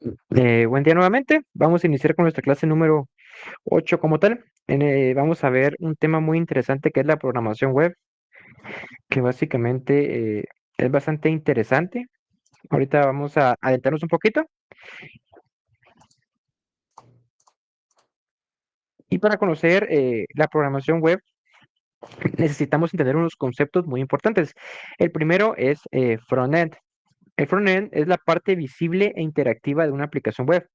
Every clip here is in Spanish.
Buen día nuevamente. Vamos a iniciar con nuestra clase número 8 como tal. Vamos a ver un tema muy interesante que es la programación web, que básicamente es bastante interesante. Ahorita vamos a adentrarnos un poquito. Y para conocer la programación web necesitamos entender unos conceptos muy importantes. El primero es frontend. El frontend es la parte visible e interactiva de una aplicación web,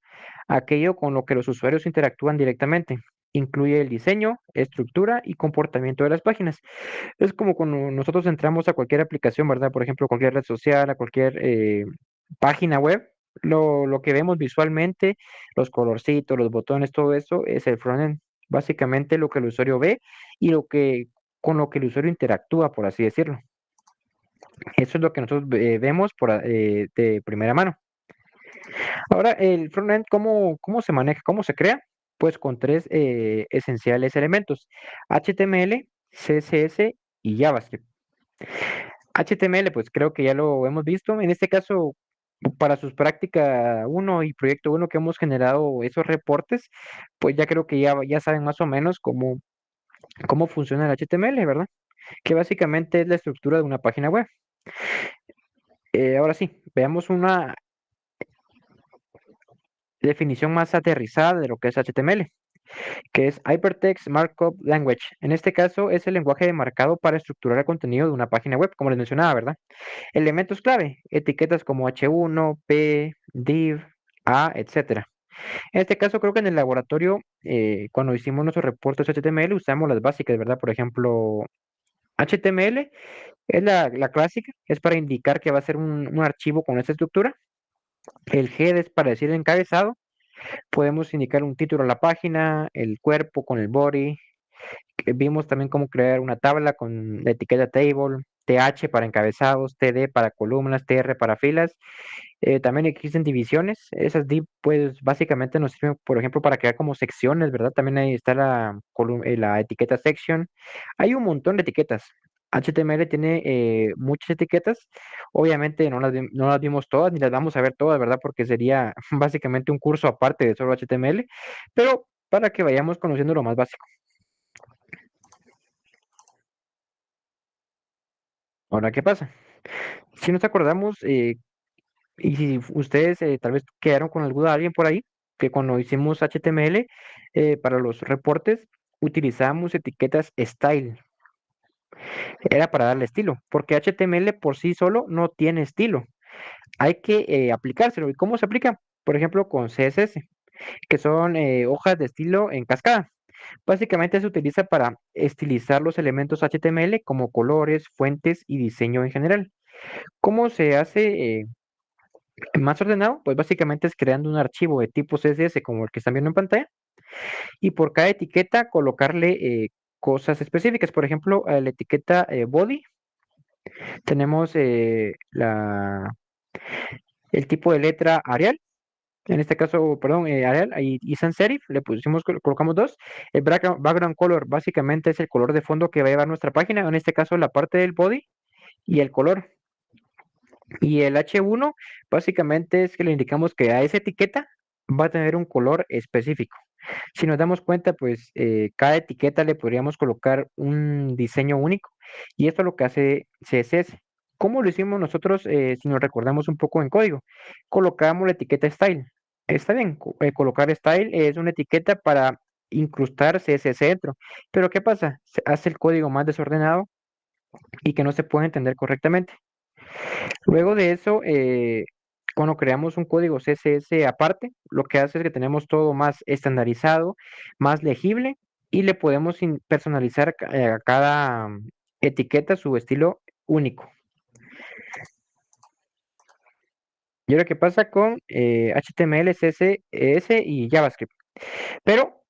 aquello con lo que los usuarios interactúan directamente. Incluye el diseño, estructura y comportamiento de las páginas. Es como cuando nosotros entramos a cualquier aplicación, ¿verdad? Por ejemplo, cualquier red social, a cualquier página web. Lo que vemos visualmente, los colorcitos, los botones, todo eso es el frontend. Básicamente lo que el usuario ve y con lo que el usuario interactúa, por así decirlo. Eso es lo que nosotros vemos de primera mano. Ahora, el frontend, ¿cómo se maneja? ¿Cómo se crea? Pues con tres esenciales elementos: HTML, CSS y JavaScript. HTML, pues creo que ya lo hemos visto. En este caso, para sus práctica uno y proyecto uno que hemos generado esos reportes, pues ya creo que ya saben más o menos cómo funciona el HTML, ¿verdad? Que básicamente es la estructura de una página web. Ahora sí, veamos una definición más aterrizada de lo que es HTML, que es Hypertext Markup Language. En este caso es el lenguaje marcado para estructurar el contenido de una página web, como les mencionaba, ¿verdad? Elementos clave, etiquetas como H1, P, div, A, etcétera. En este caso creo que en el laboratorio, cuando hicimos nuestros reportes HTML, usamos las básicas, ¿verdad? Por ejemplo, HTML es la clásica, es para indicar que va a ser un archivo con esta estructura. El head es para decir encabezado. Podemos indicar un título a la página, el cuerpo con el body. Vimos también cómo crear una tabla con la etiqueta table, TH para encabezados, TD para columnas, TR para filas. También existen divisiones. Esas div, pues básicamente nos sirven, por ejemplo, para crear como secciones, ¿verdad? También ahí está la etiqueta section. Hay un montón de etiquetas. HTML tiene muchas etiquetas. Obviamente no las vimos todas, ni las vamos a ver todas, ¿verdad? Porque sería básicamente un curso aparte de solo HTML, pero para que vayamos conociendo lo más básico. Ahora, ¿qué pasa? Si nos acordamos, y si ustedes tal vez quedaron con alguna alguien por ahí, que cuando hicimos HTML para los reportes, utilizamos etiquetas style. Era para darle estilo, porque HTML por sí solo no tiene estilo. Hay que aplicárselo. ¿Y cómo se aplica? Por ejemplo, con CSS, que son hojas de estilo en cascada. Básicamente se utiliza para estilizar los elementos HTML como colores, fuentes y diseño en general. ¿Cómo se hace más ordenado? Pues básicamente es creando un archivo de tipo CSS como el que están viendo en pantalla y por cada etiqueta colocarle cosas específicas. Por ejemplo, a la etiqueta body tenemos el tipo de letra Arial. En este caso, perdón, Arial y sans serif, le pusimos, colocamos dos. El background color básicamente es el color de fondo que va a llevar nuestra página, en este caso la parte del body y el color. Y el H1 básicamente es que le indicamos que a esa etiqueta va a tener un color específico. Si nos damos cuenta, pues cada etiqueta le podríamos colocar un diseño único y esto es lo que hace CSS. ¿Cómo lo hicimos nosotros si nos recordamos un poco en código? Colocamos la etiqueta style. Está bien, colocar style es una etiqueta para incrustar CSS dentro, pero ¿qué pasa? Se hace el código más desordenado y que no se puede entender correctamente. Luego de eso, cuando creamos un código CSS aparte, lo que hace es que tenemos todo más estandarizado, más legible y le podemos personalizar a cada etiqueta su estilo único. Y ahora, ¿qué pasa con HTML, CSS y JavaScript? Pero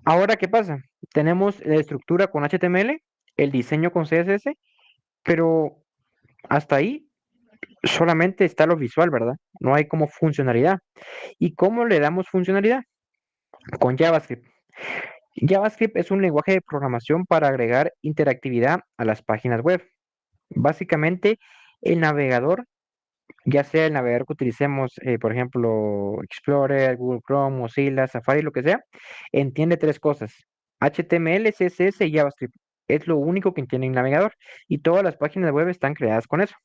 ahora, ¿qué pasa? Tenemos la estructura con HTML, el diseño con CSS, pero hasta ahí solamente está lo visual, ¿verdad? No hay como funcionalidad. ¿Y cómo le damos funcionalidad? Con JavaScript. JavaScript es un lenguaje de programación para agregar interactividad a las páginas web. Básicamente, el navegador Ya sea el navegador que utilicemos, por ejemplo, Explorer, Google Chrome, Mozilla, Safari, lo que sea, entiende tres cosas: HTML, CSS y JavaScript. Es lo único que entiende el navegador y todas las páginas web están creadas con eso.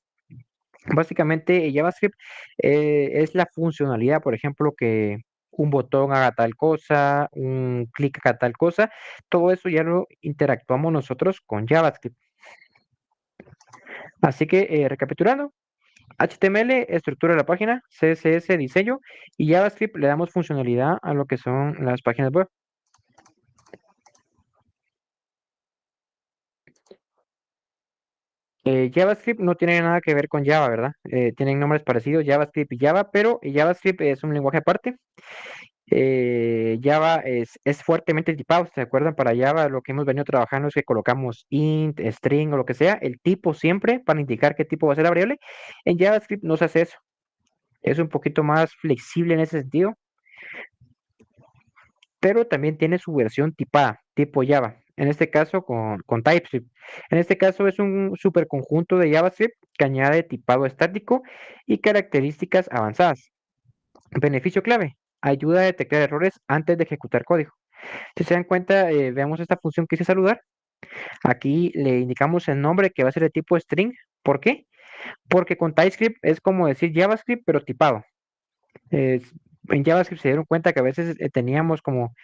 Básicamente, JavaScript es la funcionalidad, por ejemplo, que un botón haga tal cosa, un clic haga tal cosa. Todo eso ya lo interactuamos nosotros con JavaScript. Así que, recapitulando, HTML, estructura de la página; CSS, diseño; y JavaScript le damos funcionalidad a lo que son las páginas web. JavaScript no tiene nada que ver con Java, ¿verdad? Tienen nombres parecidos, JavaScript y Java, pero JavaScript es un lenguaje aparte. Java es fuertemente tipado. ¿Se acuerdan? Para Java lo que hemos venido trabajando es que colocamos int, string o lo que sea, el tipo siempre para indicar qué tipo va a ser la variable. En JavaScript no se hace eso. Es un poquito más flexible en ese sentido, pero también tiene su versión tipada, tipo Java. En este caso con TypeScript. En este caso es un superconjunto de JavaScript que añade tipado estático y características avanzadas. Beneficio clave: ayuda a detectar errores antes de ejecutar código. Si se dan cuenta, veamos esta función que dice saludar. Aquí le indicamos el nombre que va a ser de tipo string. ¿Por qué? Porque con TypeScript es como decir JavaScript, pero tipado. Es- en JavaScript se dieron cuenta que a veces teníamos como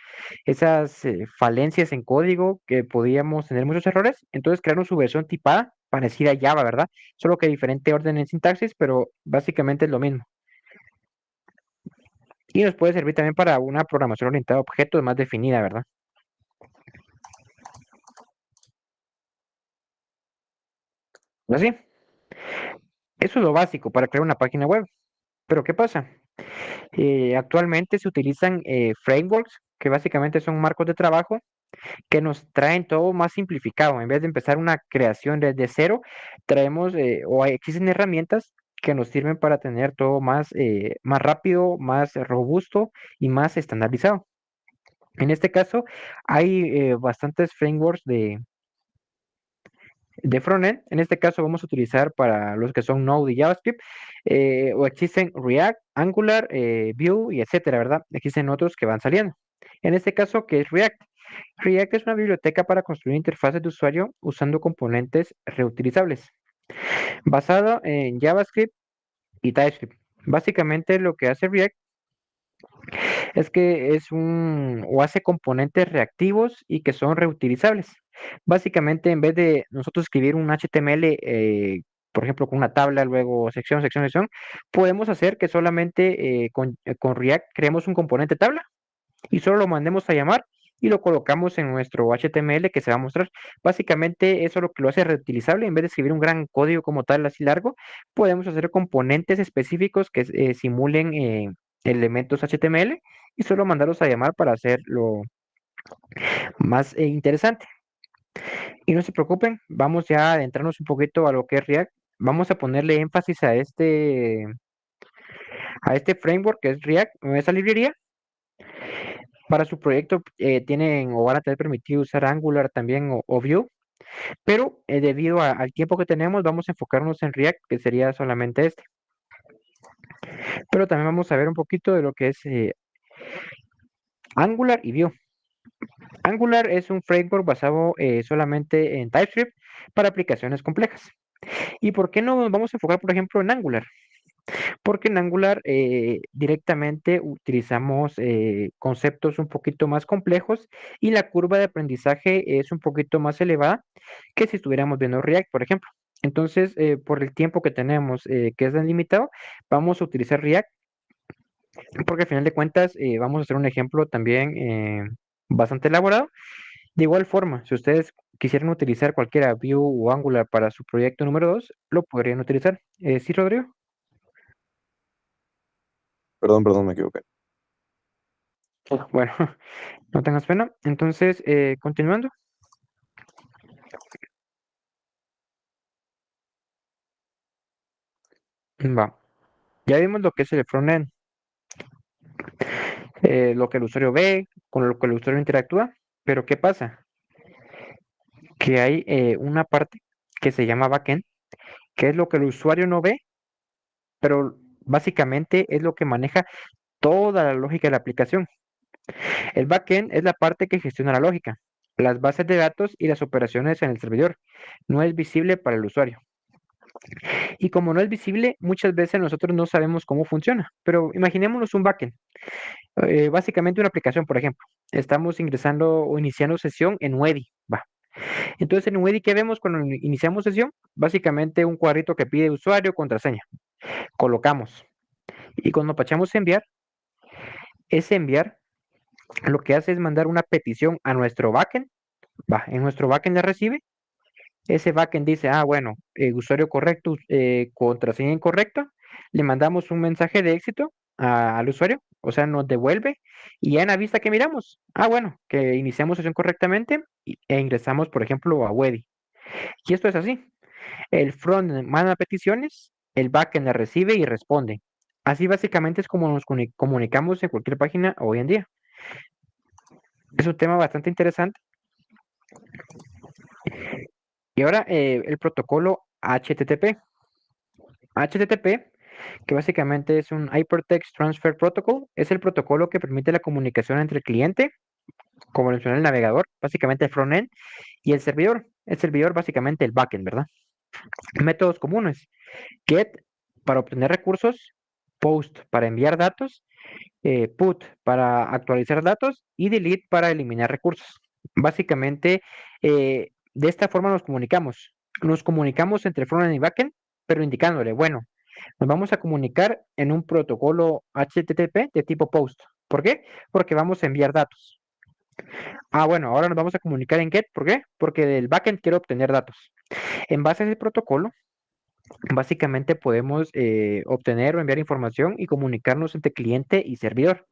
esas falencias en código, que podíamos tener muchos errores. Entonces crearon su versión tipada, parecida a Java, ¿verdad? Solo que diferente orden en sintaxis, pero básicamente es lo mismo. Y nos puede servir también para una programación orientada a objetos más definida, ¿verdad? Así, eso es lo básico para crear una página web. Pero ¿qué pasa? Actualmente se utilizan frameworks que básicamente son marcos de trabajo que nos traen todo más simplificado. En vez de empezar una creación desde cero, traemos o existen herramientas que nos sirven para tener todo más rápido, más robusto y más estandarizado. En este caso, hay bastantes frameworks de frontend. En este caso vamos a utilizar para los que son Node y JavaScript, o existen React, Angular, Vue y etcétera, ¿verdad? Existen otros que van saliendo. En este caso, ¿qué es React? React es una biblioteca para construir interfaces de usuario usando componentes reutilizables, basado en JavaScript y TypeScript. Básicamente lo que hace React es que o hace componentes reactivos y que son reutilizables. Básicamente, en vez de nosotros escribir un HTML, por ejemplo, con una tabla, luego sección, sección, sección, podemos hacer que solamente con React creemos un componente tabla y solo lo mandemos a llamar y lo colocamos en nuestro HTML que se va a mostrar. Básicamente, eso es lo que lo hace reutilizable. En vez de escribir un gran código como tal, así largo, podemos hacer componentes específicos que simulen elementos HTML y solo mandarlos a llamar para hacerlo más interesante. Y no se preocupen, vamos ya a adentrarnos un poquito a lo que es React. Vamos a ponerle énfasis a este framework que es React, esa librería. Para su proyecto tienen o van a tener permitido usar Angular también o Vue, pero debido al tiempo que tenemos, vamos a enfocarnos en React, que sería solamente este. Pero también vamos a ver un poquito de lo que es Angular y Vue. Angular es un framework basado solamente en TypeScript para aplicaciones complejas. ¿Y por qué no nos vamos a enfocar, por ejemplo, en Angular? Porque en Angular directamente utilizamos conceptos un poquito más complejos y la curva de aprendizaje es un poquito más elevada que si estuviéramos viendo React, por ejemplo. Entonces, por el tiempo que tenemos, que es tan limitado, vamos a utilizar React, porque al final de cuentas vamos a hacer un ejemplo también bastante elaborado. De igual forma, si ustedes quisieran utilizar cualquiera Vue o Angular para su proyecto número 2, lo podrían utilizar. ¿Sí, Rodrigo? Perdón, perdón, me equivoqué. Bueno, no tengas pena. Entonces, continuando, va. Ya vimos lo que es el frontend, lo que el usuario ve, con lo que el usuario interactúa, pero ¿qué pasa? Que hay una parte que se llama backend, que es lo que el usuario no ve, pero básicamente es lo que maneja toda la lógica de la aplicación. El backend es la parte que gestiona la lógica, las bases de datos y las operaciones en el servidor. No es visible para el usuario. Y como no es visible, muchas veces nosotros no sabemos cómo funciona. Pero imaginémonos un backend, básicamente una aplicación, por ejemplo. Estamos ingresando o iniciando sesión en Wedi. Va. Entonces en Wedi, ¿qué vemos cuando iniciamos sesión? Básicamente un cuadrito que pide usuario, contraseña. Colocamos. Y cuando pachamos enviar, ese enviar lo que hace es mandar una petición a nuestro backend. Va, en nuestro backend le recibe. Ese backend dice, ah, bueno, usuario correcto, contraseña incorrecta. Le mandamos un mensaje de éxito al usuario, o sea, nos devuelve. Y ya en la vista que miramos, ah, bueno, que iniciamos sesión correctamente e ingresamos, por ejemplo, a Wedi. Y esto es así. El front manda peticiones, el backend la recibe y responde. Así básicamente es como nos comunicamos en cualquier página hoy en día. Es un tema bastante interesante. Y ahora el protocolo HTTP. HTTP, que básicamente es un Hypertext Transfer Protocol, es el protocolo que permite la comunicación entre el cliente, como mencioné el navegador, básicamente el frontend, y el servidor. El servidor, básicamente el backend, ¿verdad? Métodos comunes: get para obtener recursos, post para enviar datos, put para actualizar datos y delete para eliminar recursos. Básicamente, de esta forma nos comunicamos. Nos comunicamos entre frontend y backend, pero indicándole, bueno, nos vamos a comunicar en un protocolo HTTP de tipo post. ¿Por qué? Porque vamos a enviar datos. Ah, bueno, ahora nos vamos a comunicar en GET. ¿Por qué? Porque del backend quiero obtener datos. En base a ese protocolo, básicamente podemos obtener o enviar información y comunicarnos entre cliente y servidor.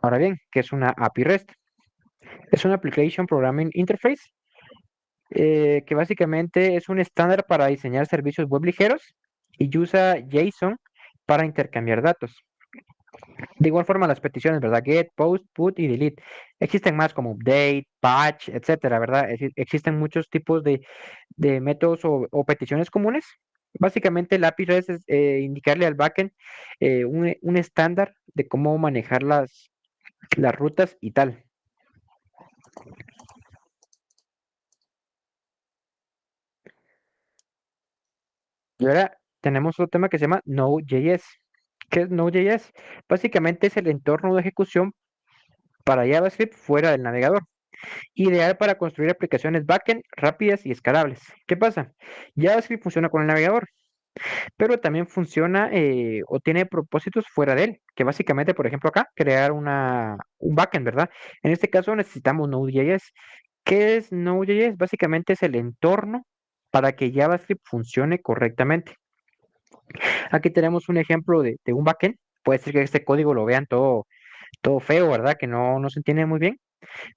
Ahora bien, ¿qué es una API REST? Es una Application Programming Interface, que básicamente es un estándar para diseñar servicios web ligeros y usa JSON para intercambiar datos. De igual forma, las peticiones, ¿verdad? Get, post, put y delete. Existen más como update, patch, etcétera, ¿verdad? Existen muchos tipos de métodos o peticiones comunes. Básicamente, el API REST es indicarle al backend un estándar de cómo manejar las rutas y tal. Y ahora tenemos otro tema que se llama Node.js. ¿Qué es Node.js? Básicamente es el entorno de ejecución para JavaScript fuera del navegador, ideal para construir aplicaciones backend rápidas y escalables. ¿Qué pasa? JavaScript funciona con el navegador, pero también funciona o tiene propósitos fuera de él, que básicamente, por ejemplo, acá, crear un backend, ¿verdad? En este caso necesitamos Node.js. ¿Qué es Node.js? Básicamente es el entorno para que JavaScript funcione correctamente. Aquí tenemos un ejemplo de un backend. Puede ser que este código lo vean todo feo, ¿verdad? Que no se entiende muy bien,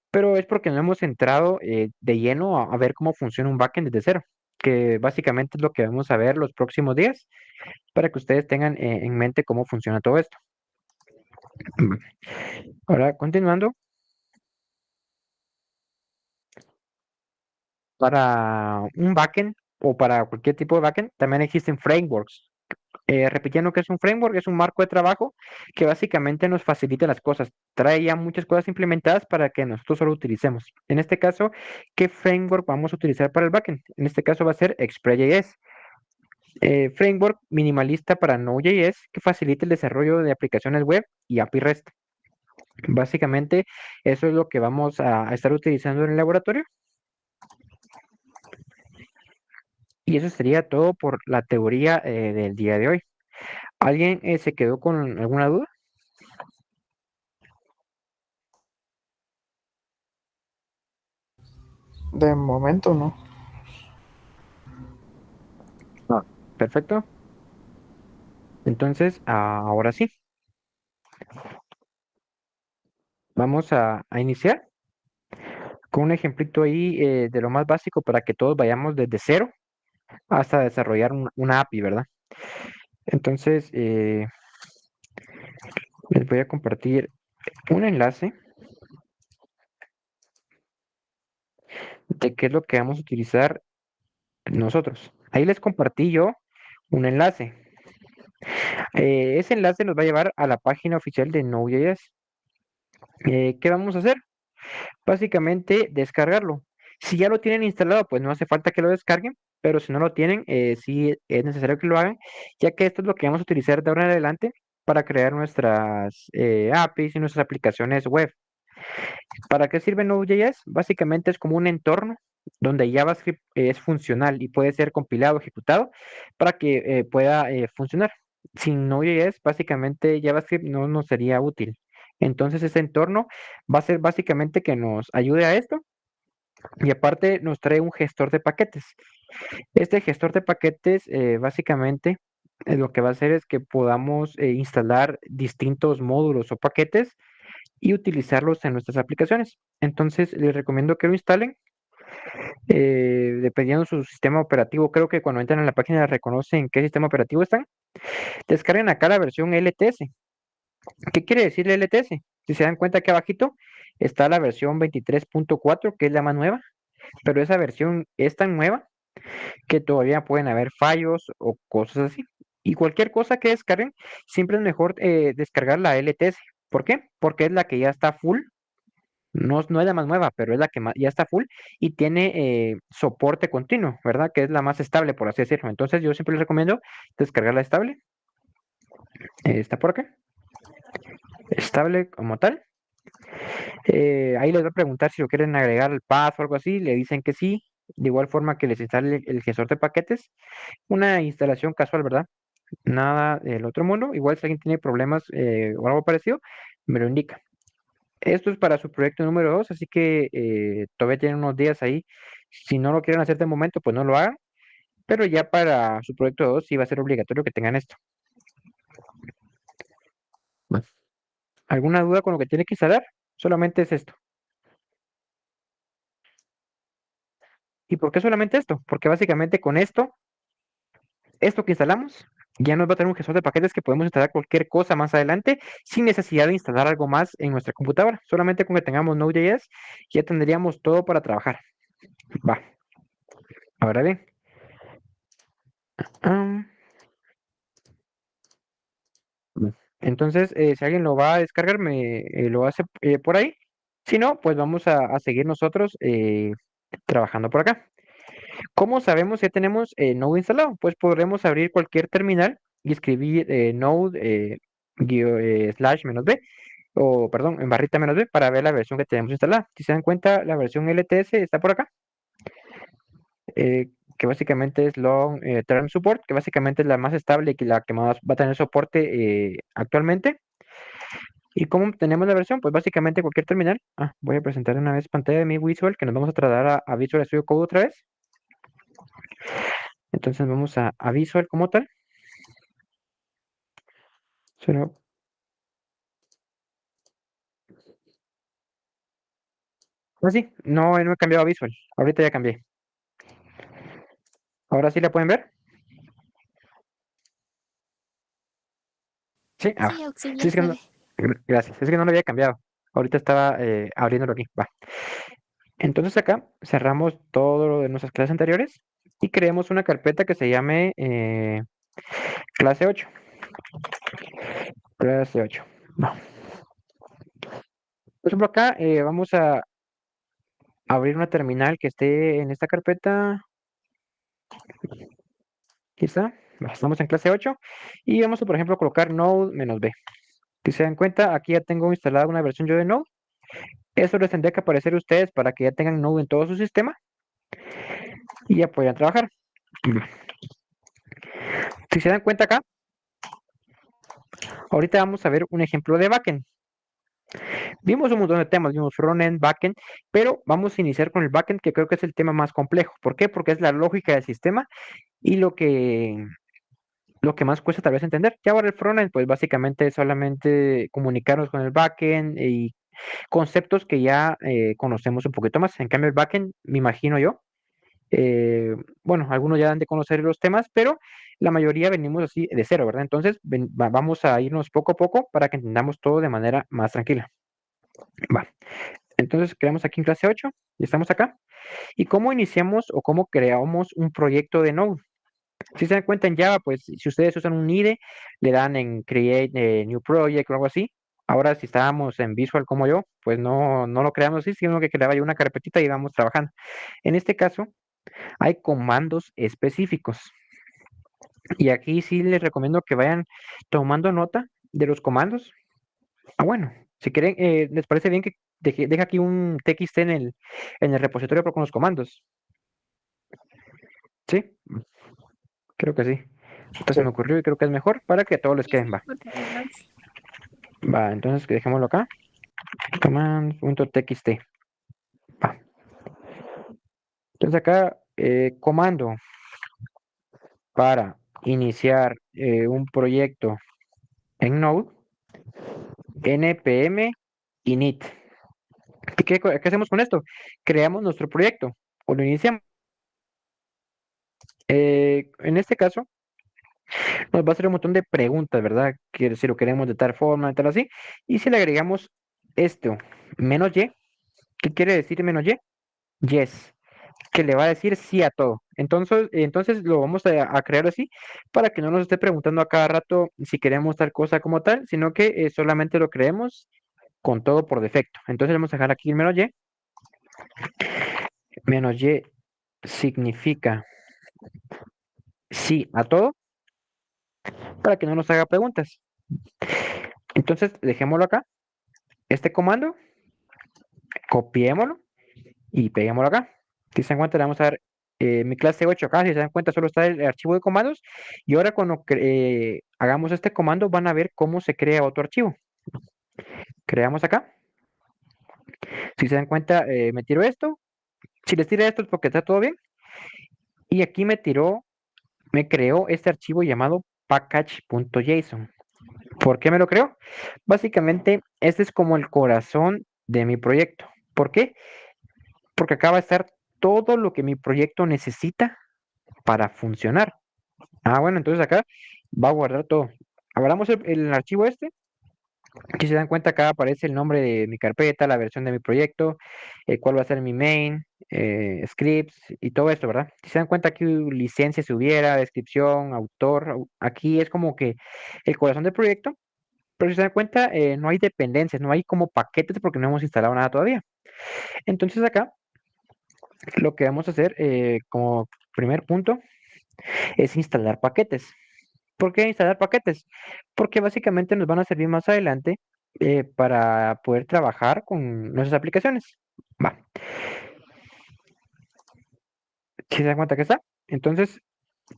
pero es porque no hemos entrado de lleno a ver cómo funciona un backend desde cero, que básicamente es lo que vamos a ver los próximos días para que ustedes tengan en mente cómo funciona todo esto. Mm. Ahora, continuando, para un backend o para cualquier tipo de backend, también existen frameworks. Repitiendo que es un framework, es un marco de trabajo que básicamente nos facilita las cosas. Trae ya muchas cosas implementadas para que nosotros solo utilicemos. En este caso, ¿qué framework vamos a utilizar para el backend? En este caso va a ser Express.js. Framework minimalista para Node.js que facilita el desarrollo de aplicaciones web y API REST. Básicamente, eso es lo que vamos a estar utilizando en el laboratorio. Y eso sería todo por la teoría del día de hoy. ¿Alguien se quedó con alguna duda? De momento no. No. Perfecto. Entonces, ahora sí, vamos a iniciar con un ejemplito ahí de lo más básico para que todos vayamos desde cero hasta desarrollar una API, ¿verdad? Entonces, les voy a compartir un enlace de qué es lo que vamos a utilizar nosotros. Ahí les compartí yo un enlace. Ese enlace nos va a llevar a la página oficial de Node.js. ¿Qué vamos a hacer? Básicamente descargarlo. Si ya lo tienen instalado, pues no hace falta que lo descarguen, pero si no lo tienen, sí es necesario que lo hagan, ya que esto es lo que vamos a utilizar de ahora en adelante para crear nuestras APIs y nuestras aplicaciones web. ¿Para qué sirve Node.js? Básicamente es como un entorno donde JavaScript es funcional y puede ser compilado, ejecutado para que pueda funcionar. Sin Node.js, básicamente JavaScript no nos sería útil. Entonces, ese entorno va a ser básicamente que nos ayude a esto y aparte nos trae un gestor de paquetes. Este gestor de paquetes, básicamente, lo que va a hacer es que podamos instalar distintos módulos o paquetes y utilizarlos en nuestras aplicaciones. Entonces, les recomiendo que lo instalen, dependiendo de su sistema operativo. Creo que cuando entran en la página reconocen qué sistema operativo están. Descarguen acá la versión LTS. ¿Qué quiere decir LTS? Si se dan cuenta aquí abajito está la versión 23.4, que es la más nueva, pero esa versión es tan nueva que todavía pueden haber fallos o cosas así. Y cualquier cosa que descarguen, siempre es mejor descargar la LTS. ¿Por qué? Porque es la que ya está full. No es la más nueva, pero es la que ya está full y tiene soporte continuo, ¿verdad? Que es la más estable, por así decirlo. Entonces yo siempre les recomiendo descargar la estable. Está por acá. Estable como tal. Ahí les va a preguntar si lo quieren agregar al path o algo así. Le dicen que sí. De igual forma que les instale el gestor de paquetes. Una instalación casual, ¿verdad? Nada del otro mundo. Igual si alguien tiene problemas o algo parecido, me lo indica. Esto es para su proyecto número 2, así que todavía tienen unos días ahí. Si no lo quieren hacer de momento, pues no lo hagan. Pero ya para su proyecto 2 sí va a ser obligatorio que tengan esto. Bueno, ¿alguna duda con lo que tiene que instalar? Solamente es esto. ¿Y por qué solamente esto? Porque básicamente con esto que instalamos, ya nos va a tener un gestor de paquetes que podemos instalar cualquier cosa más adelante sin necesidad de instalar algo más en nuestra computadora. Solamente con que tengamos Node.js ya tendríamos todo para trabajar. Va. Ahora bien, am, entonces si alguien lo va a descargar, me lo hace por ahí. Si no, pues vamos a seguir nosotros trabajando por acá. ¿Cómo sabemos si ya tenemos Node instalado? Pues podremos abrir cualquier terminal y escribir Node slash menos B, o perdón, en barrita menos B para ver la versión que tenemos instalada. Si se dan cuenta, la versión LTS está por acá, que básicamente es Long Term Support, que básicamente es la más estable y que la que más va a tener soporte actualmente. ¿Y cómo tenemos la versión? Pues básicamente cualquier terminal. Voy a presentar una vez pantalla de mi Visual, que nos vamos a trasladar a Visual Studio Code otra vez. Entonces vamos a Visual como tal. Solo- sí, no he cambiado a Visual. Ahorita ya cambié. ¿Ahora sí la pueden ver? Sí, Sí, Auxil, sí, ya es que se no, ve. gracias. Es que no lo había cambiado. Ahorita estaba abriéndolo aquí. Va. Entonces acá cerramos todo lo de nuestras clases anteriores y creamos una carpeta que se llame clase 8. Clase 8. Va. Por ejemplo, acá vamos a abrir una terminal que esté en esta carpeta. Quizá. Estamos en clase 8 y vamos a, por ejemplo, colocar Node-B. Si se dan cuenta, aquí ya tengo instalada una versión yo de Node. Eso les tendría que aparecer a ustedes para que ya tengan Node en todo su sistema y ya puedan trabajar. Si se dan cuenta acá, ahorita vamos a ver un ejemplo de backend. Vimos un montón de temas, vimos frontend, backend, pero vamos a iniciar con el backend, que creo que es el tema más complejo. ¿Por qué? Porque es la lógica del sistema y lo que más cuesta tal vez entender. Ya ahora el frontend, pues básicamente es solamente comunicarnos con el backend y conceptos que ya conocemos un poquito más. En cambio, el backend, me imagino yo, bueno, algunos ya han de conocer los temas, pero la mayoría venimos así de cero, ¿verdad? Entonces, vamos a irnos poco a poco para que entendamos todo de manera más tranquila. Va. Entonces, quedamos aquí en clase 8 y estamos acá. ¿Y cómo iniciamos o cómo creamos un proyecto de Node? Si se dan cuenta en Java, pues si ustedes usan un IDE, le dan en Create New Project o algo así. Ahora, si estábamos en Visual como yo, pues no lo creamos así, sino que creaba yo una carpetita y íbamos trabajando. En este caso, hay comandos específicos. Y aquí sí les recomiendo que vayan tomando nota de los comandos. Ah, bueno, si quieren, ¿les parece bien que deje aquí un TXT en el repositorio pero con los comandos? ¿Sí? Creo que sí. Esto se Sí. me ocurrió y creo que es mejor para que a todos les Sí, queden. sí, Va. por favor, sí. Va, entonces que dejémoslo acá. Command.txt. Va. Entonces acá, comando para iniciar un proyecto en Node, npm init. ¿Y qué hacemos con esto? Creamos nuestro proyecto o lo iniciamos. En este caso, nos va a hacer un montón de preguntas, ¿verdad? Que si lo queremos de tal forma, de tal así. Y si le agregamos esto, -y, ¿qué quiere decir -y? Yes, que le va a decir sí a todo. Entonces lo vamos a crear así para que no nos esté preguntando a cada rato si queremos tal cosa como tal, sino que solamente lo creemos con todo por defecto. Entonces vamos a dejar aquí el -y. -y significa sí a todo para que no nos haga preguntas. Entonces dejémoslo acá, este comando, copiémoslo y peguémoslo acá. Si se dan cuenta, le vamos a dar mi clase 8 acá. Si se dan cuenta, solo está el archivo de comandos. Y ahora cuando hagamos este comando, van a ver cómo se crea otro archivo. Creamos acá. Si se dan cuenta, me tiró esto. Si les tira esto es porque está todo bien. Y aquí me creó este archivo llamado package.json. ¿Por qué me lo creó? Básicamente, este es como el corazón de mi proyecto. ¿Por qué? Porque acá va a estar todo lo que mi proyecto necesita para funcionar. Ah, bueno, entonces acá va a guardar todo. Abramos el archivo este. Si se dan cuenta, acá aparece el nombre de mi carpeta, la versión de mi proyecto, cuál va a ser mi main, scripts y todo esto, ¿verdad? Si se dan cuenta, aquí licencia si hubiera, descripción, autor. Aquí es como que el corazón del proyecto. Pero si se dan cuenta, no hay dependencias, no hay como paquetes porque no hemos instalado nada todavía. Entonces acá lo que vamos a hacer como primer punto es instalar paquetes. ¿Por qué instalar paquetes? Porque básicamente nos van a servir más adelante para poder trabajar con nuestras aplicaciones. Va, si se dan cuenta que está. Entonces,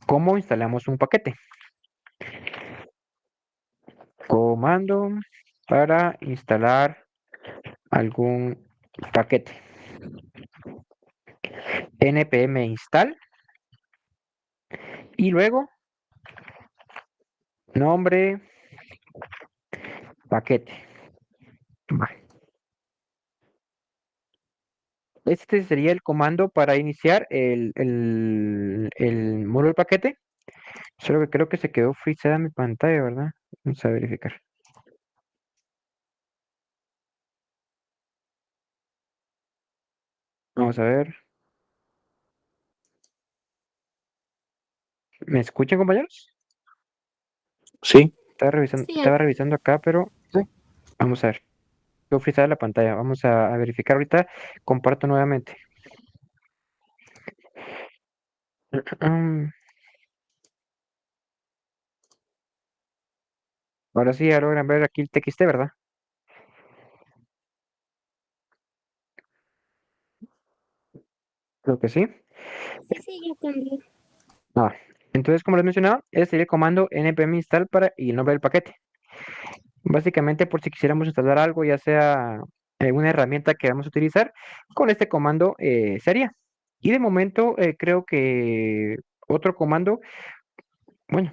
¿cómo instalamos un paquete? Comando para instalar algún paquete. npm install y luego nombre paquete. Va. Este sería el comando para iniciar el módulo del paquete. Solo que creo que se quedó frisada mi pantalla, ¿verdad? Vamos a verificar. Vamos a ver. ¿Me escuchan, compañeros? Sí, Sí, Estaba revisando acá, pero Sí. vamos a ver. Quedó frisada la pantalla. Vamos a verificar ahorita. Comparto nuevamente. Mm, Ahora sí, ya logran ver aquí el TXT, ¿verdad? Creo que sí. sí, sí, ya también. Ah, entonces, como les mencionaba, ese sería el comando npm install y el nombre del paquete. Básicamente, por si quisiéramos instalar algo, ya sea una herramienta que vamos a utilizar, con este comando sería. Y de momento, creo que otro comando, bueno,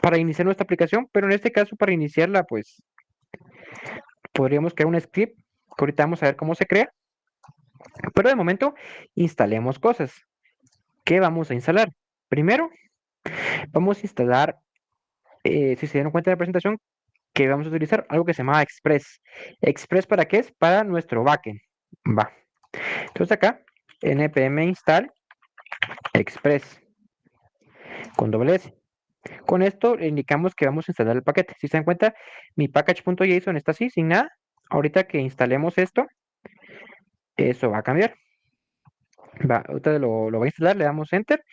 para iniciar nuestra aplicación, pero en este caso, para iniciarla, pues podríamos crear un script, que ahorita vamos a ver cómo se crea. Pero de momento, instalemos cosas. ¿Qué vamos a instalar? Primero, vamos a instalar, si se dieron cuenta de la presentación, que vamos a utilizar algo que se llama Express. ¿Express para qué es? Para nuestro backend. Va. Entonces acá npm install express con doble S. Con esto le indicamos que vamos a instalar el paquete. Si se dan cuenta, mi package.json está así, sin nada. Ahorita que instalemos esto, eso va a cambiar. Ahorita lo va a instalar, le damos enter,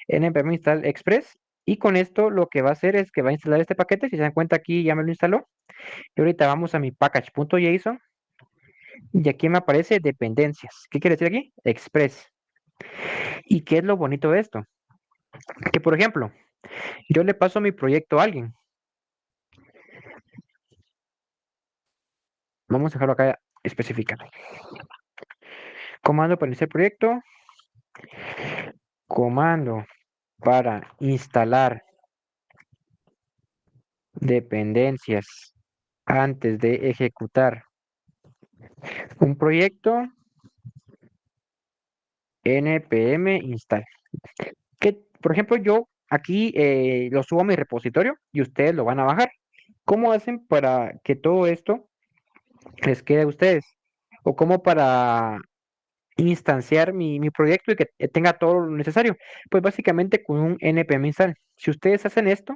npm install express, y con esto lo que va a hacer es que va a instalar este paquete. Si se dan cuenta, aquí ya me lo instaló. Y ahorita vamos a mi package.json y aquí me aparece dependencias. ¿Qué quiere decir aquí? Express. ¿Y qué es lo bonito de esto? Que por ejemplo, yo le paso mi proyecto a alguien. Vamos a dejarlo acá especificado. Comando para iniciar proyecto. Comando para instalar dependencias antes de ejecutar un proyecto. npm install. Que, por ejemplo, yo aquí lo subo a mi repositorio y ustedes lo van a bajar. ¿Cómo hacen para que todo esto les quede a ustedes? ¿O cómo para instanciar mi proyecto y que tenga todo lo necesario? Pues básicamente con un npm install. Si ustedes hacen esto,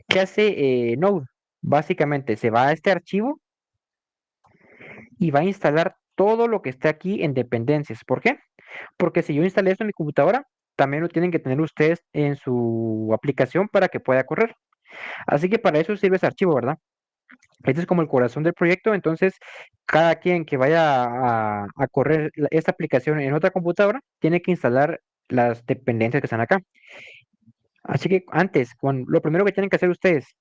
¿qué hace Node? Básicamente se va a este archivo y va a instalar todo lo que esté aquí en dependencias. ¿Por qué? Porque si yo instalé esto en mi computadora, también lo tienen que tener ustedes en su aplicación para que pueda correr. Así que para eso sirve ese archivo, ¿verdad? Este es como el corazón del proyecto. Entonces, cada quien que vaya a correr esta aplicación en otra computadora, tiene que instalar las dependencias que están acá. Así que antes, lo primero que tienen que hacer ustedes,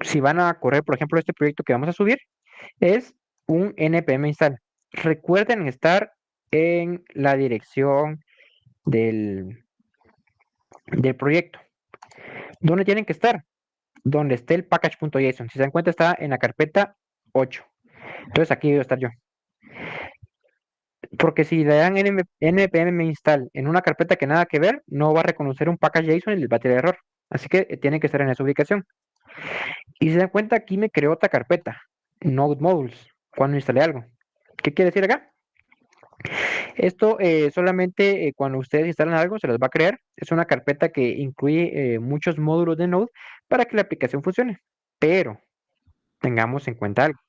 si van a correr, por ejemplo, este proyecto que vamos a subir, es un npm install. Recuerden estar en la dirección del, del proyecto. ¿Dónde tienen que estar? Donde esté el package.json. Si se dan cuenta, está en la carpeta 8. Entonces aquí debo estar yo. Porque si le dan npm install en una carpeta que nada que ver, no va a reconocer un package.json y les va a tirar error. Así que tiene que estar en esa ubicación. Y si se dan cuenta, aquí me creó otra carpeta, Node Modules, cuando instalé algo. ¿Qué quiere decir acá? Esto solamente cuando ustedes instalan algo se las va a crear. Es una carpeta que incluye muchos módulos de Node para que la aplicación funcione. Pero tengamos en cuenta algo.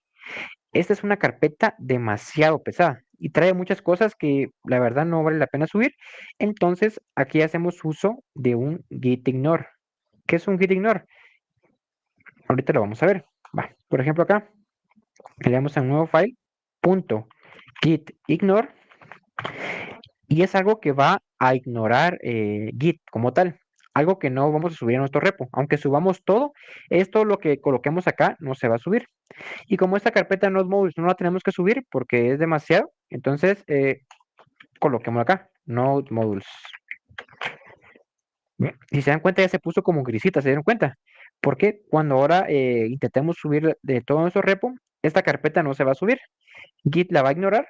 Esta es una carpeta demasiado pesada y trae muchas cosas que la verdad no vale la pena subir. Entonces aquí hacemos uso de un git ignore. ¿Qué es un git ignore? Ahorita lo vamos a ver. Va, por ejemplo acá le damos a un nuevo file, .git ignore, y es algo que va a ignorar Git como tal, algo que no vamos a subir a nuestro repo. Aunque subamos todo, esto lo que coloquemos acá no se va a subir. Y como esta carpeta Node Modules no la tenemos que subir porque es demasiado, entonces coloquémoslo acá, Node Modules. Bien, si se dan cuenta, ya se puso como grisita, ¿se dieron cuenta? Porque cuando ahora intentemos subir de todo nuestro repo, esta carpeta no se va a subir. Git la va a ignorar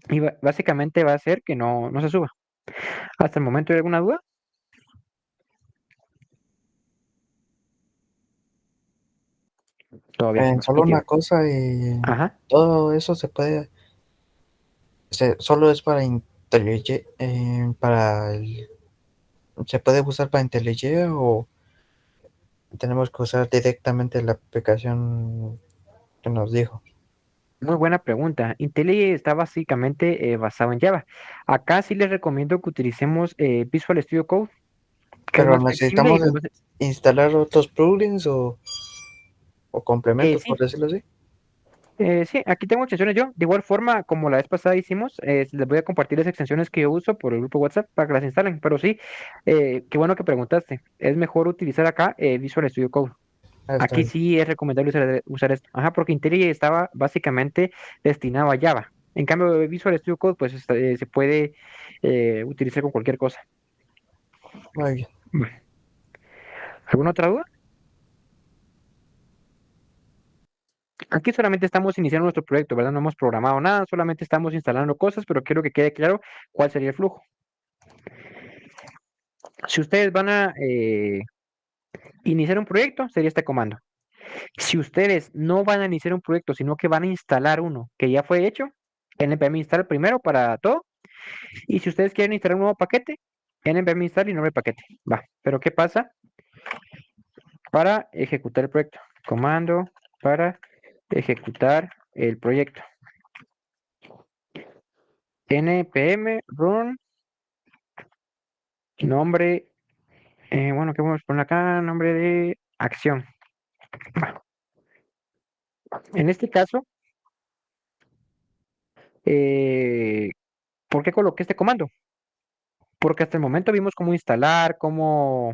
y básicamente va a hacer que no se suba. Hasta el momento, ¿hay alguna duda? Todavía no. Solo Ok. una cosa, Ajá. todo eso solo es para IntelliJ, ¿se puede usar para IntelliJ o tenemos que usar directamente la aplicación que nos dijo? Muy buena pregunta. IntelliJ está básicamente basado en Java. Acá sí les recomiendo que utilicemos Visual Studio Code, que es Pero más flexible y necesitamos pues, instalar otros plugins o complementos, sí. por decirlo así. Sí, aquí tengo extensiones yo. De igual forma, como la vez pasada hicimos, les voy a compartir las extensiones que yo uso por el grupo WhatsApp para que las instalen. Pero sí, qué bueno que preguntaste. Es mejor utilizar acá Visual Studio Code. Está Aquí bien. sí es recomendable usar esto. Ajá, porque IntelliJ estaba básicamente destinado a Java. En cambio, Visual Studio Code pues se puede utilizar con cualquier cosa. Muy bien. Bueno, ¿alguna otra duda? Aquí solamente estamos iniciando nuestro proyecto, ¿verdad? No hemos programado nada, solamente estamos instalando cosas, pero quiero que quede claro cuál sería el flujo. Si ustedes van a iniciar un proyecto, sería este comando. Si ustedes no van a iniciar un proyecto, sino que van a instalar uno que ya fue hecho, npm install primero para todo, Y si ustedes quieren instalar un nuevo paquete, npm install y nombre del paquete. Va. Pero ¿qué pasa para ejecutar el proyecto? Comando para ejecutar el proyecto. npm run nombre, bueno, ¿qué vamos a poner acá? Nombre de acción. Va. En este caso, ¿por qué coloqué este comando? Porque hasta el momento vimos cómo instalar, cómo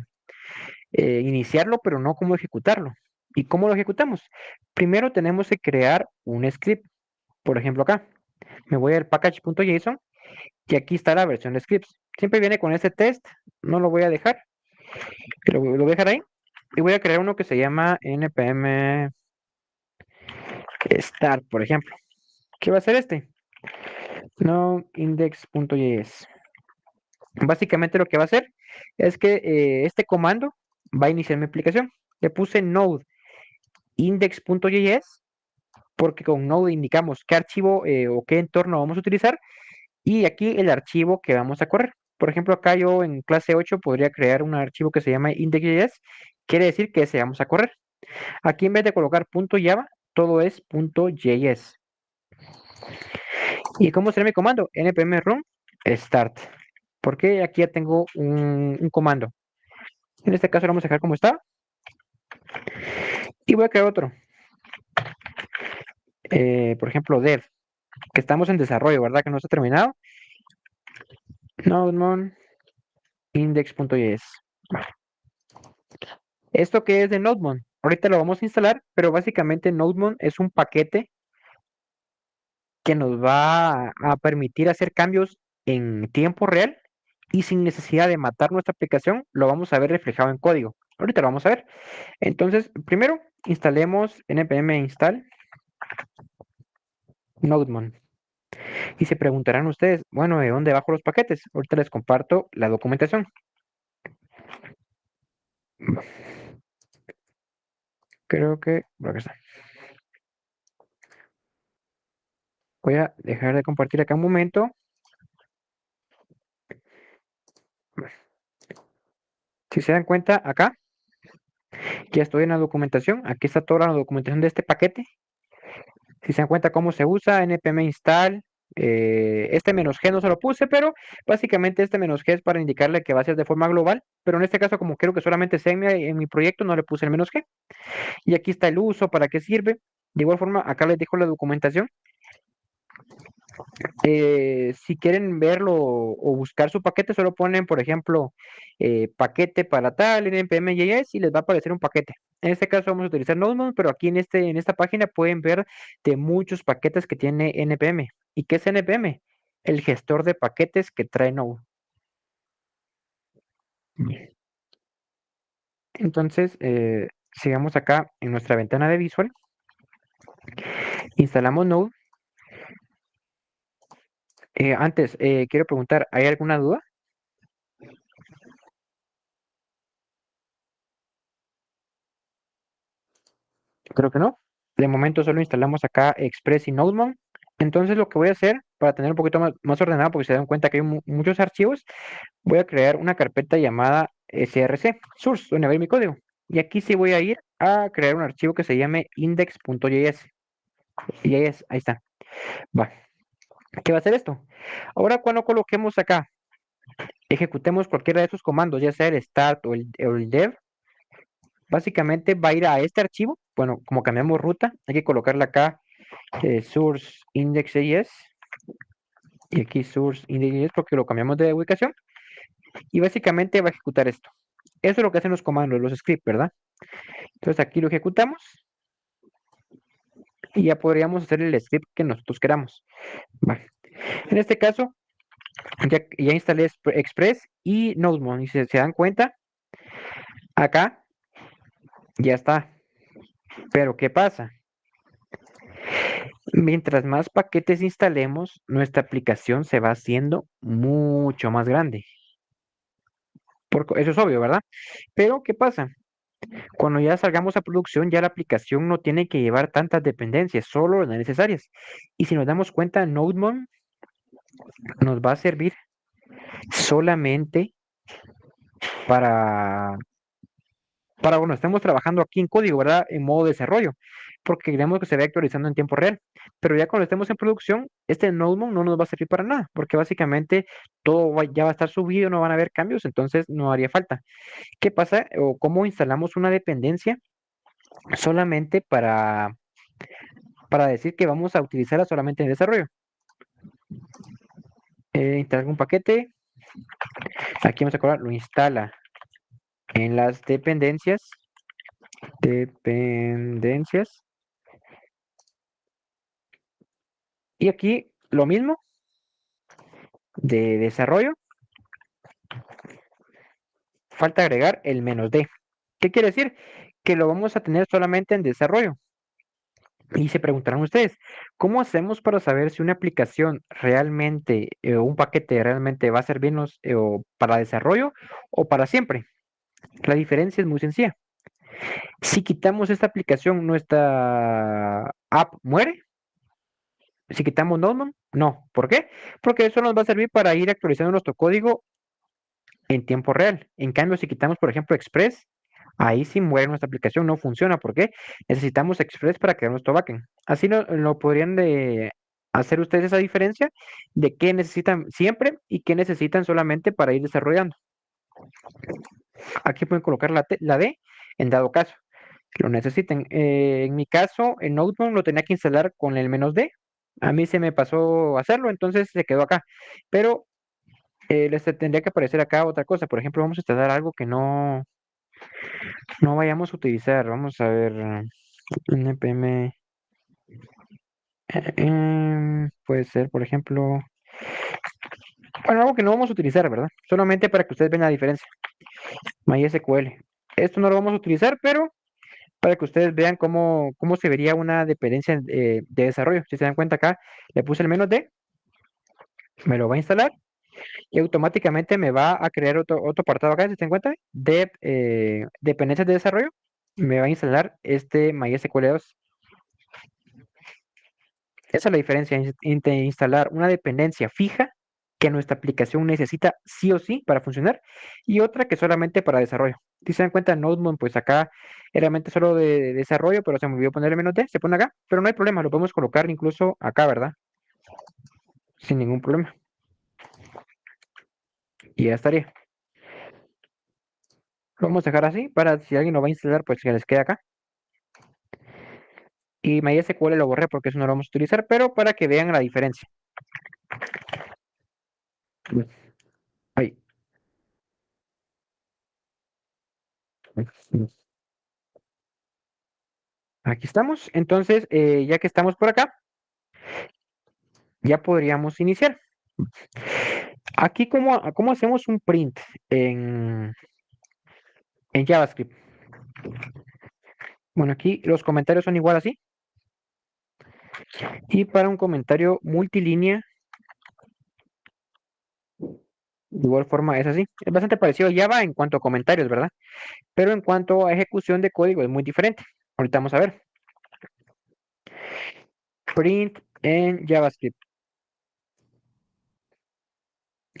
iniciarlo, pero no cómo ejecutarlo. ¿Y cómo lo ejecutamos? Primero tenemos que crear un script. Por ejemplo, acá me voy al package.json y aquí está la versión de scripts. Siempre viene con este test, no lo voy a dejar, lo voy a dejar ahí. Y voy a crear uno que se llama npm start, por ejemplo. ¿Qué va a ser este? No index.js. Básicamente lo que va a hacer es que este comando va a iniciar mi aplicación. Le puse node index.js porque con node indicamos qué archivo o qué entorno vamos a utilizar y aquí el archivo que vamos a correr. Por ejemplo, acá yo en clase 8 podría crear un archivo que se llama index.js, quiere decir que ese vamos a correr. Aquí en vez de colocar .java, todo es .js. ¿Y cómo será mi comando? npm run start. Porque aquí ya tengo un comando. En este caso lo vamos a dejar como está. Y voy a crear otro. Por ejemplo, dev, que estamos en desarrollo, ¿verdad? Que no está terminado. Nodemon index.js. ¿Esto qué es de Nodemon? Ahorita lo vamos a instalar, pero básicamente Nodemon es un paquete que nos va a permitir hacer cambios en tiempo real y sin necesidad de matar nuestra aplicación, lo vamos a ver reflejado en código. Ahorita lo vamos a ver. Entonces, primero instalemos npm install Nodemon. Y se preguntarán ustedes, bueno, ¿de dónde bajo los paquetes? Ahorita les comparto la documentación. Creo que por acá está. Voy a dejar de compartir acá un momento. Si se dan cuenta, acá ya estoy en la documentación. Aquí está toda la documentación de este paquete. Si se dan cuenta cómo se usa, npm install. Este "-g" no se lo puse, pero básicamente este "-g" es para indicarle que va a ser de forma global. Pero en este caso, como quiero que solamente sea en mi proyecto, no le puse el "-g". Y aquí está el uso, para qué sirve. De igual forma, acá les dejo la documentación. Si quieren verlo o buscar su paquete, solo ponen, por ejemplo, paquete para tal en npm.js y les va a aparecer un paquete. En este caso vamos a utilizar Node, pero aquí en esta página pueden ver de muchos paquetes que tiene npm. ¿Y qué es npm? El gestor de paquetes que trae Node. Entonces, sigamos acá en nuestra ventana de Visual. Instalamos Node. Antes, quiero preguntar, ¿hay alguna duda? Creo que no. De momento solo instalamos acá Express y Nodemon. Entonces lo que voy a hacer para tener un poquito más ordenado, porque se dan cuenta que hay muchos archivos, voy a crear una carpeta llamada src, source, donde va a ir mi código. Y aquí sí voy a ir a crear un archivo que se llame index.js. Ahí está. Va. ¿Qué va a hacer esto? Ahora cuando coloquemos acá, ejecutemos cualquiera de esos comandos, ya sea el start o el dev, básicamente va a ir a este archivo. Bueno, como cambiamos ruta, hay que colocarle acá source index.js y aquí source index.js porque lo cambiamos de ubicación y básicamente va a ejecutar esto. Eso es lo que hacen los comandos, los scripts, ¿verdad? Entonces aquí lo ejecutamos y ya podríamos hacer el script que nosotros queramos. Vale. En este caso, ya instalé Express y Nodemon y si se dan cuenta, acá ya está. Pero ¿qué pasa? Mientras más paquetes instalemos, nuestra aplicación se va haciendo mucho más grande. Eso es obvio, ¿verdad? Pero ¿qué pasa? Cuando ya salgamos a producción, ya la aplicación no tiene que llevar tantas dependencias, solo las necesarias. Y si nos damos cuenta, Nodemon nos va a servir solamente para, bueno, estamos trabajando aquí en código, ¿verdad? En modo desarrollo, porque queremos que se vaya actualizando en tiempo real. Pero ya cuando estemos en producción, este notebook no nos va a servir para nada, porque básicamente todo ya va a estar subido, no van a haber cambios, entonces no haría falta. ¿Qué pasa? O cómo instalamos una dependencia solamente para decir que vamos a utilizarla solamente en desarrollo. Instalar un paquete, aquí vamos a colocar, lo instala en las dependencias, y aquí lo mismo de desarrollo, falta agregar el "-d". ¿Qué quiere decir? Que lo vamos a tener solamente en desarrollo. Y se preguntarán ustedes, ¿cómo hacemos para saber si una aplicación realmente, o un paquete realmente va a servirnos o para desarrollo o para siempre? La diferencia es muy sencilla. Si quitamos esta aplicación, nuestra app muere. Si quitamos Node, no. ¿Por qué? Porque eso nos va a servir para ir actualizando nuestro código en tiempo real. En cambio, si quitamos, por ejemplo, Express, ahí sí muere nuestra aplicación, no funciona. ¿Por qué? Necesitamos Express para crear nuestro backend. Así lo podrían hacer ustedes esa diferencia de qué necesitan siempre y qué necesitan solamente para ir desarrollando. Aquí pueden colocar la D en dado caso que lo necesiten. En mi caso, el Notebook lo tenía que instalar con el "-d". A mí se me pasó hacerlo, entonces se quedó acá. Pero les tendría que aparecer acá otra cosa. Por ejemplo, vamos a instalar algo que no vayamos a utilizar. Vamos a ver, npm. Puede ser, por ejemplo, bueno, algo que no vamos a utilizar, ¿verdad? Solamente para que ustedes vean la diferencia. MySQL. Esto no lo vamos a utilizar, pero para que ustedes vean cómo se vería una dependencia de desarrollo. Si se dan cuenta acá, le puse el "-d", me lo va a instalar y automáticamente me va a crear otro apartado acá, si se dan cuenta, de dependencias de desarrollo. Me va a instalar este MySQL 2. Esa es la diferencia entre instalar una dependencia fija que nuestra aplicación necesita sí o sí para funcionar y otra que solamente para desarrollo. Si se dan cuenta, Notebook, pues acá era realmente solo de desarrollo, pero se me olvidó ponerle "-d", se pone acá, pero no hay problema, lo podemos colocar incluso acá, ¿verdad? Sin ningún problema. Y ya estaría. Lo vamos a dejar así para si alguien lo va a instalar, pues que les quede acá. Y MySQL lo borré porque eso no lo vamos a utilizar, pero para que vean la diferencia. Ahí. Aquí estamos. Entonces, ya que estamos por acá, ya podríamos iniciar. Aquí, ¿cómo hacemos un print en JavaScript? Bueno, aquí los comentarios son igual así. Y para un comentario multilínea, de igual forma es así. Es bastante parecido a Java en cuanto a comentarios, ¿verdad? Pero en cuanto a ejecución de código es muy diferente. Ahorita vamos a ver. Print en JavaScript.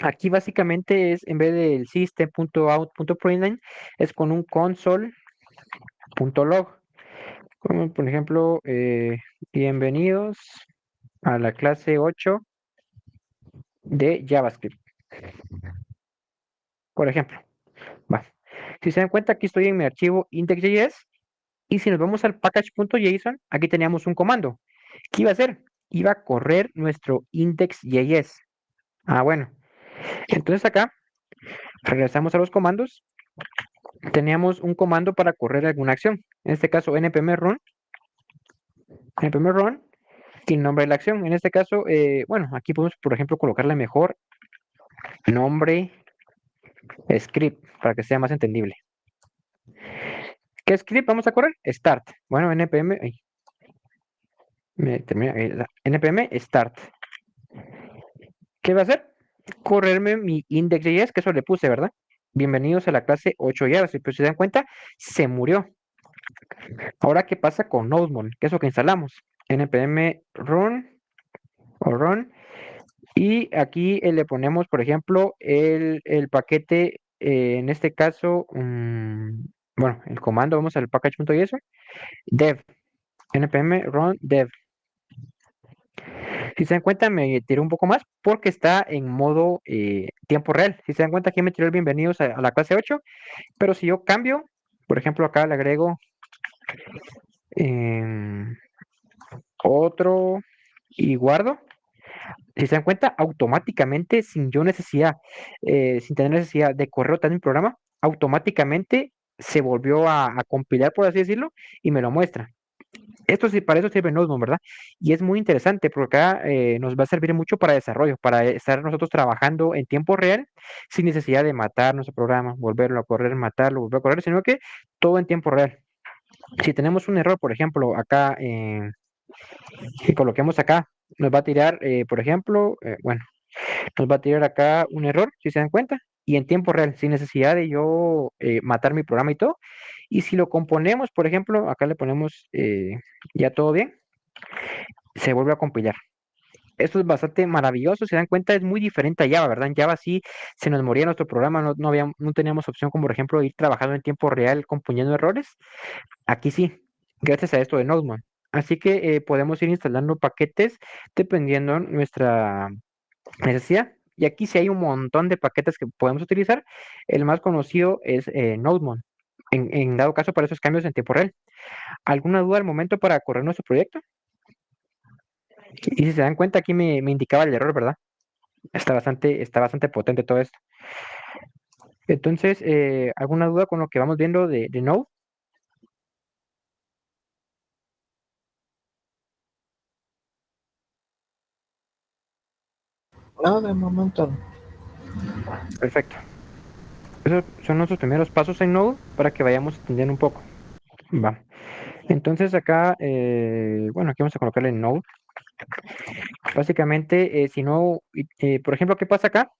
Aquí básicamente es, en vez del system.out.println, es con un console.log. Como por ejemplo, bienvenidos a la clase 8 de JavaScript. Por ejemplo, va. Si se dan cuenta, aquí estoy en mi archivo index.js y si nos vamos al package.json, aquí teníamos un comando. ¿Qué iba a hacer? Iba a correr nuestro index.js. Ah, bueno. Entonces acá regresamos a los comandos. Teníamos un comando para correr alguna acción. En este caso, npm run y el nombre de la acción. En este caso, bueno, aquí podemos, por ejemplo, colocarle mejor nombre script para que sea más entendible. ¿Qué script vamos a correr? Start. Bueno, npm, npm start. ¿Qué va a hacer? Correrme mi index.js, que eso le puse, ¿verdad? Bienvenidos a la clase 8 ya. Si se dan cuenta, se murió. Ahora, ¿qué pasa con Nodemon? ¿Qué es lo que instalamos? npm run o run Y aquí le ponemos, por ejemplo, el paquete, en este caso, bueno, el comando, vamos al package.json, dev, npm run dev. Si se dan cuenta, me tiró un poco más porque está en modo tiempo real. Si se dan cuenta, aquí me tiró el bienvenidos a la clase 8, pero si yo cambio, por ejemplo, acá le agrego em, otro y guardo. Si se dan cuenta, automáticamente, sin tener necesidad de correr otra vez mi programa, automáticamente se volvió a compilar, por así decirlo, y me lo muestra. Esto sí, para eso sirve Notebook, ¿verdad? Y es muy interesante porque acá nos va a servir mucho para desarrollo, para estar nosotros trabajando en tiempo real, sin necesidad de matar nuestro programa, volverlo a correr, matarlo, volverlo a correr, sino que todo en tiempo real. Si tenemos un error, por ejemplo, acá, que coloquemos acá, nos va a tirar, por ejemplo, bueno, nos va a tirar acá un error, si se dan cuenta, y en tiempo real, sin necesidad de yo matar mi programa y todo. Y si lo componemos, por ejemplo, acá le ponemos ya todo bien, se vuelve a compilar. Esto es bastante maravilloso, se dan cuenta, es muy diferente a Java, ¿verdad? En Java sí se nos moría nuestro programa, no teníamos opción como por ejemplo ir trabajando en tiempo real componiendo errores. Aquí sí, gracias a esto de Node. Así que podemos ir instalando paquetes dependiendo nuestra necesidad. Y aquí sí hay un montón de paquetes que podemos utilizar. El más conocido es NodeMon. En dado caso para esos cambios en tiempo real. ¿Alguna duda al momento para correr nuestro proyecto? Y si se dan cuenta, aquí me indicaba el error, ¿verdad? Está bastante potente todo esto. Entonces, ¿alguna duda con lo que vamos viendo de Node? No, de momento no. Perfecto. Esos son nuestros primeros pasos en Node para que vayamos entendiendo un poco. Va. Entonces acá, bueno, aquí vamos a colocarle Node. Básicamente, si no, por ejemplo, ¿qué pasa acá?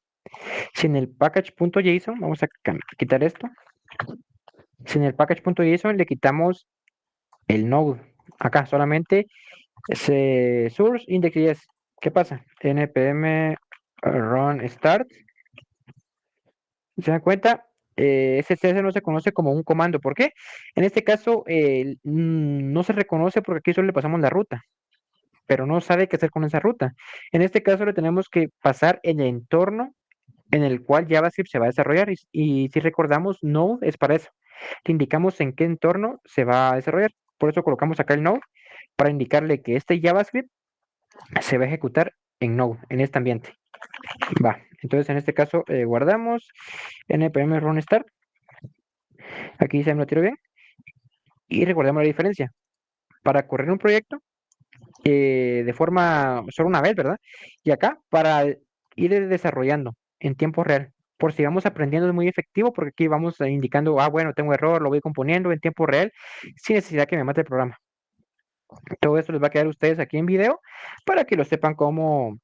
Si en el package.json, vamos a quitar esto. Si en el package.json le quitamos el Node, acá solamente source index.js. ¿Qué pasa? npm run start. ¿Se dan cuenta? Ese CS no se conoce como un comando. ¿Por qué? En este caso no se reconoce porque aquí solo le pasamos la ruta, pero no sabe qué hacer con esa ruta. En este caso le tenemos que pasar el entorno en el cual JavaScript se va a desarrollar y si recordamos, Node es para eso. Le indicamos en qué entorno se va a desarrollar. Por eso colocamos acá el Node para indicarle que este JavaScript se va a ejecutar en Node, en este ambiente. Va, entonces en este caso guardamos npm run start. Aquí se me lo tiro bien. Y recordemos la diferencia. Para correr un proyecto de forma solo una vez, ¿verdad? Y acá para ir desarrollando en tiempo real. Por si vamos aprendiendo es muy efectivo porque aquí vamos indicando, bueno, tengo error, lo voy componiendo en tiempo real sin necesidad que me mate el programa. Todo esto les va a quedar a ustedes aquí en video para que lo sepan cómo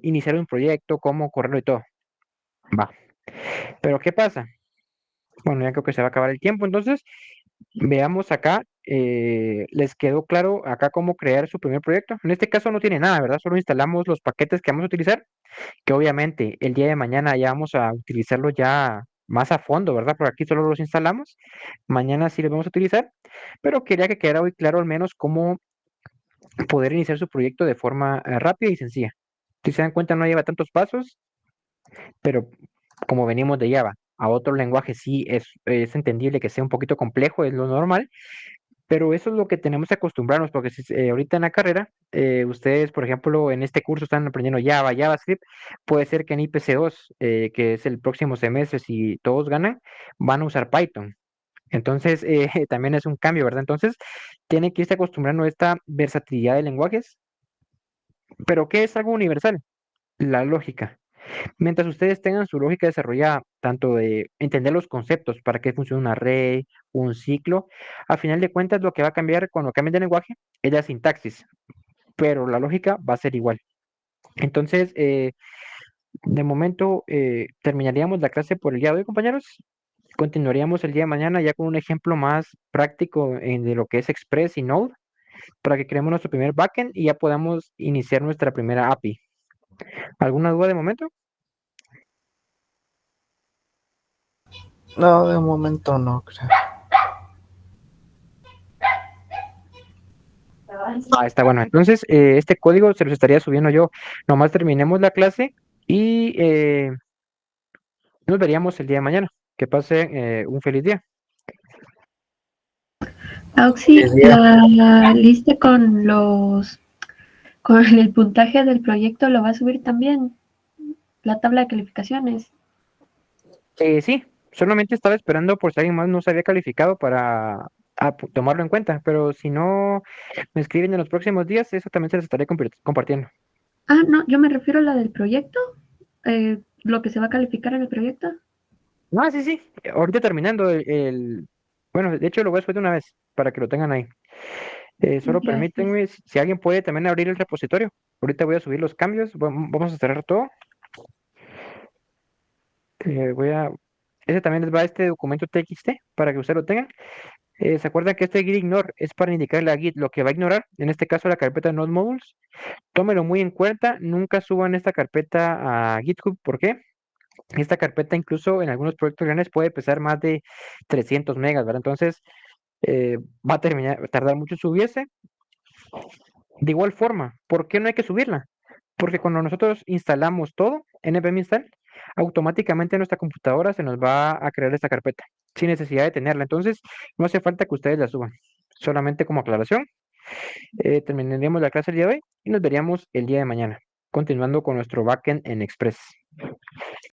iniciar un proyecto, cómo correrlo y todo. Va. Pero ¿qué pasa? Bueno, ya creo que se va a acabar el tiempo, entonces veamos acá, les quedó claro acá cómo crear su primer proyecto. En este caso no tiene nada, ¿verdad? Solo instalamos los paquetes que vamos a utilizar, que obviamente el día de mañana ya vamos a utilizarlos ya más a fondo, ¿verdad? Por aquí solo los instalamos, mañana sí los vamos a utilizar, pero quería que quedara muy claro al menos cómo poder iniciar su proyecto de forma rápida y sencilla. Si se dan cuenta no lleva tantos pasos, pero como venimos de Java a otro lenguaje sí es entendible que sea un poquito complejo, es lo normal. Pero eso es lo que tenemos que acostumbrarnos, porque si, ahorita en la carrera, ustedes, por ejemplo, en este curso están aprendiendo Java, JavaScript, puede ser que en IPC2, que es el próximo semestre, si todos ganan, van a usar Python. Entonces, también es un cambio, ¿verdad? Entonces, tienen que irse acostumbrando a esta versatilidad de lenguajes. Pero, ¿qué es algo universal? La lógica. Mientras ustedes tengan su lógica desarrollada, tanto de entender los conceptos, para qué funciona un array, un ciclo, a final de cuentas lo que va a cambiar cuando cambien de lenguaje es la sintaxis, pero la lógica va a ser igual. Entonces, de momento terminaríamos la clase por el día de hoy, compañeros. Continuaríamos el día de mañana ya con un ejemplo más práctico de lo que es Express y Node, para que creemos nuestro primer backend y ya podamos iniciar nuestra primera API. ¿Alguna duda de momento? No, de momento no, creo. Ah, está bueno. Entonces, este código se los estaría subiendo yo. Nomás terminemos la clase y nos veríamos el día de mañana. Que pasen un feliz día. Auxi, Feliz día. la lista con el puntaje del proyecto lo va a subir también, la tabla de calificaciones. Sí, solamente estaba esperando por si alguien más no se había calificado para tomarlo en cuenta, pero si no me escriben en los próximos días, eso también se los estaré compartiendo. Ah, no, yo me refiero a la del proyecto, lo que se va a calificar en el proyecto. Ah, sí, sí, ahorita terminando bueno, de hecho lo voy a subir de una vez para que lo tengan ahí. Solo Ya, pues. permítanme, si alguien puede también abrir el repositorio. Ahorita voy a subir los cambios, vamos a cerrar todo. Voy a... Ese también les va a este documento TXT para que ustedes lo tengan. ¿Se acuerdan que este git ignore es para indicarle a Git lo que va a ignorar? En este caso la carpeta Node Modules. Tómelo muy en cuenta, nunca suban esta carpeta a GitHub. ¿Por qué? Esta carpeta incluso en algunos proyectos grandes puede pesar más de 300 megas, ¿verdad? Entonces va a tardar mucho en subirse. De igual forma, ¿por qué no hay que subirla? Porque cuando nosotros instalamos todo, npm install, automáticamente en nuestra computadora se nos va a crear esta carpeta, sin necesidad de tenerla. Entonces, no hace falta que ustedes la suban. Solamente como aclaración, terminaríamos la clase el día de hoy y nos veríamos el día de mañana, continuando con nuestro backend en Express.